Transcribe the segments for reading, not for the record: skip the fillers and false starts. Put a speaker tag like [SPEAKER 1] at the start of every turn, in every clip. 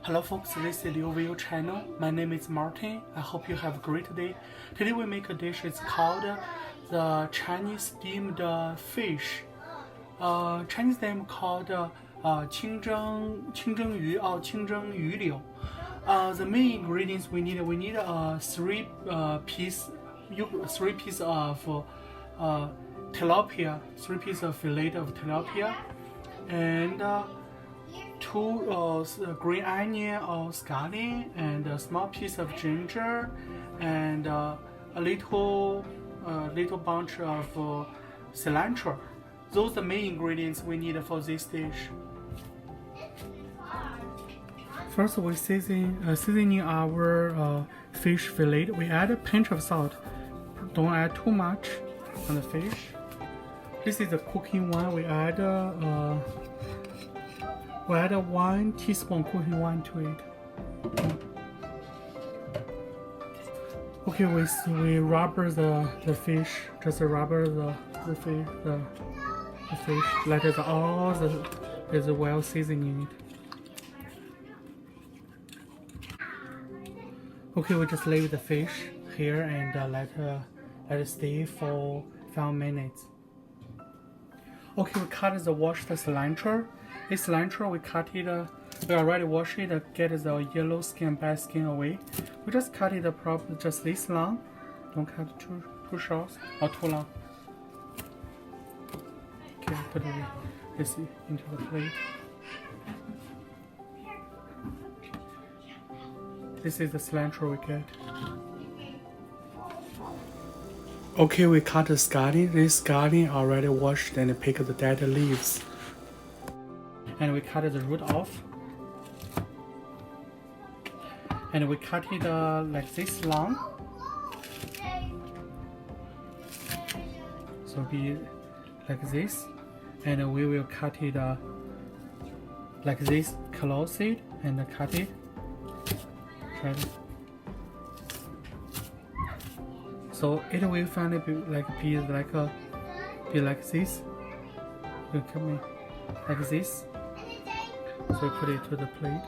[SPEAKER 1] Hello folks, this is Liu Video channel. My name is Martin. I hope you have a great day. Today we make a dish. It's called the Chinese steamed fish. Chinese name called 清蒸鱼 or 清蒸鱼柳. The main ingredients we need three piece of tilapia, 3 pieces of fillet of tilapia, and 2 green onion or scallion, and a small piece of ginger, and a little bunch of cilantro. Those are the main ingredients we need for this dish. First, we seasoning our fish fillet. We add a pinch of salt. Don't add too much on the fish. This is the cooking one. We add 1 teaspoon cooking wine to it. Okay, we rubber the fish. Just rubber the fish. Let it all is well seasoned in it. Okay, we just leave the fish here and let it stay for 5 minutes. Okay, we wash the cilantro. This cilantro we cut it. We already washed it. Get the yellow skin, bad skin away. We just cut it properly, just this long. Don't cut too short or too long. Okay, put this into the plate. This is the cilantro we get. Okay, we cut the scallion. This scallion already washed and pick the dead leaves. And we cut the root off. And we cut it like this long. So be like this. And we will cut it like this, close it and cut it. So it will finally be like this. You come in like this. So we put it to the plate.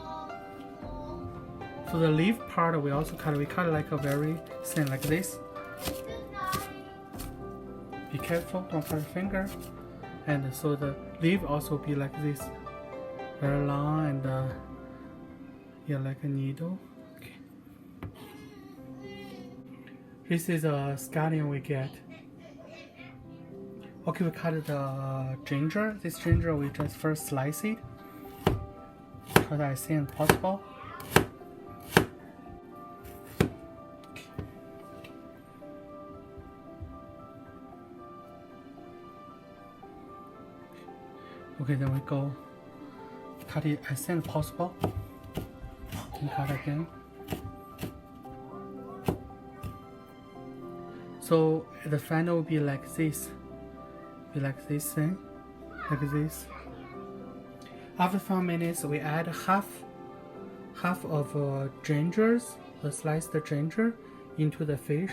[SPEAKER 1] So the leaf part we also cut. We cut like a very thin, like this. Be careful, don't cut your finger. And so the leaf also be like this, very long and yeah, like a needle. Okay. This is a scallion we get. Okay, we cut the ginger. This ginger we just first slice it. Try that as thin as possible. Okay, then we go cut it as thin as possible. And cut again. So the final will be like this. Be like this thing, like this. After 5 minutes, we add half of gingers, the sliced ginger, into the fish,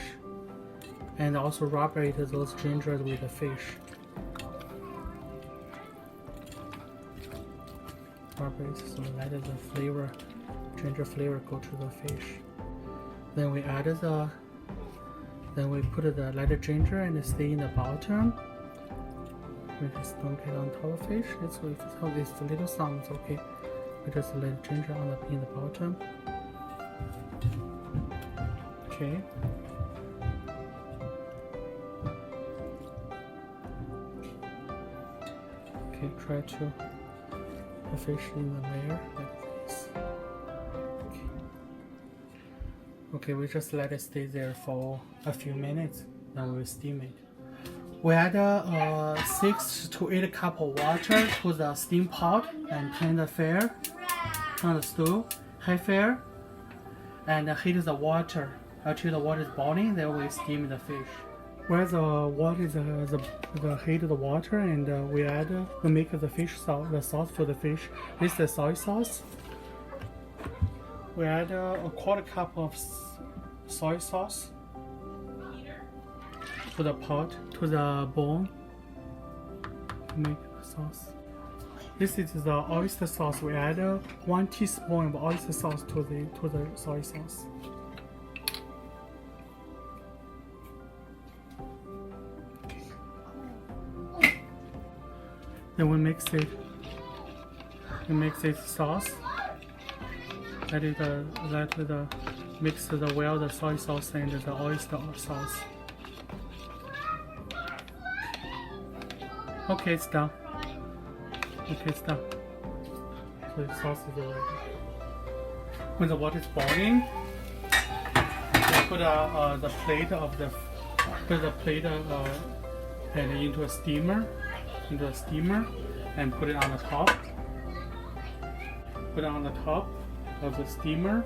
[SPEAKER 1] and also rub it those gingers with the fish. Rub it so let the ginger flavor go to the fish. Then we add we put let the ginger and stay in the bottom. We just don't get on top of fish. It's a little sounds okay. We just let ginger in the bottom. Okay. Okay, try to put the fish in the layer like this. Okay, we just let it stay there for a few minutes. Then we will steam it. We add 6 to 8 cups of water to the steam pot and turn the stove, high fire, and heat the water until the water is boiling. Then we steam the fish. Where the water is the heat of the water, and we make the fish sauce, the sauce for the fish. This is the soy sauce. We add a 1/4 cup of soy sauce to the pot, to the bowl to make the sauce. This is the oyster sauce. We add 1 teaspoon of oyster sauce to the soy sauce. Then we mix it. We mix it sauce. Let it mix well the soy sauce and the oyster sauce. Okay, it's done. Okay, it's done. So the sauce is ready. When the water is boiling, we put the plate and into a steamer, and put it on the top. Put it on the top of the steamer,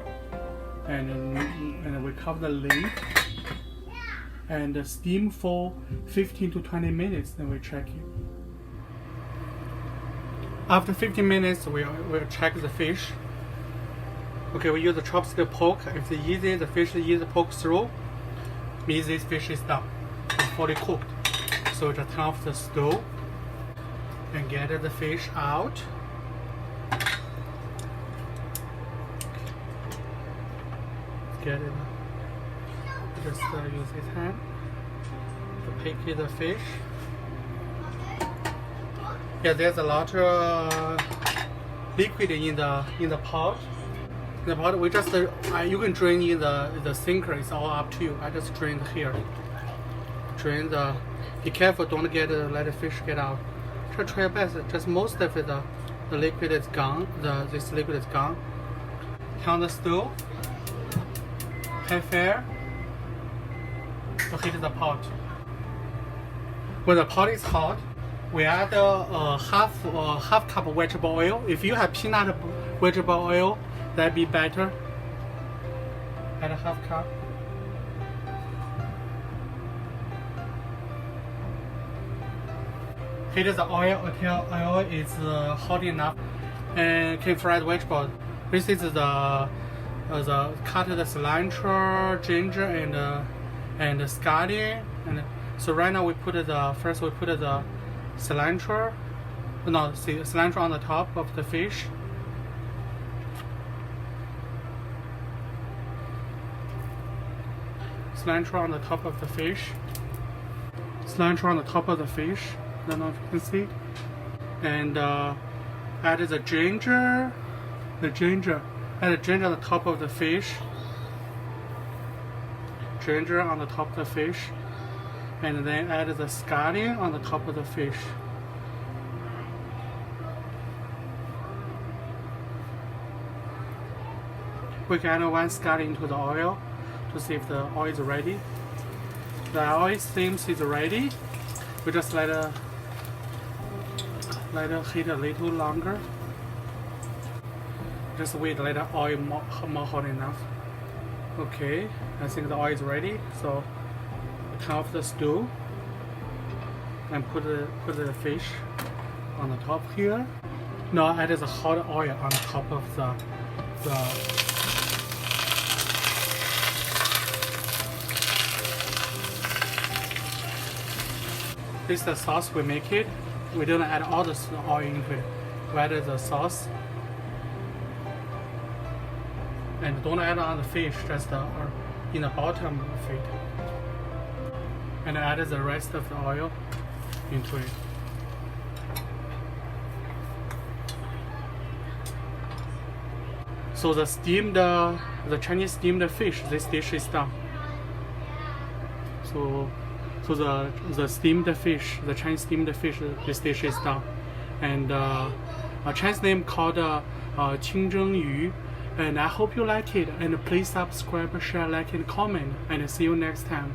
[SPEAKER 1] and we cover the lid and steam for 15 to 20 minutes. Then we check it. After 15 minutes, we'll check the fish. Okay, we use the chopstick poke. If it's easy, the fish is easy to poke through, means this fish is done. It's fully cooked. So just turn off the stove and get the fish out. Get it. Just use his hand to pick the fish. Yeah, there's a lot of liquid in the pot. The pot we just you can drain in the sinker. It's all up to you. I just drained here. Drain the. Be careful, don't let the fish get out. Try your best. Just most of the liquid is gone. This liquid is gone. Turn the stove. High fire. To heat the pot. When the pot is hot, we add half cup of vegetable oil. If you have peanut vegetable oil, that'd be better. Add a half cup. Heat the oil until oil is hot enough, and can fry the vegetable. This is the cut the cilantro, ginger, and scallion. And so right now we put the cilantro. No, see cilantro on the top of the fish. Cilantro on the top of the fish. Cilantro on the top of the fish. I don't know if you can see. And add the ginger. Add the ginger on the top of the fish. Ginger on the top of the fish. And then add the scallion on the top of the fish. We can add 1 scallion into the oil to see if the oil is ready. The oil seems is ready. We just let it heat a little longer. Just wait, let the oil more hot enough. Okay, I think the oil is ready. So turn off the stove and put the fish on the top here. Now add the hot oil on top of the This is the sauce we make it. We don't add all the oil into it. We add the sauce. And don't add on the fish, just in the bottom of it. And add the rest of the oil into it. So the Chinese steamed fish, this dish is done. So the steamed fish, the Chinese steamed fish, this dish is done. And a Chinese name called 清蒸鱼. And I hope you like it. And please subscribe, share, like, and comment. And see you next time.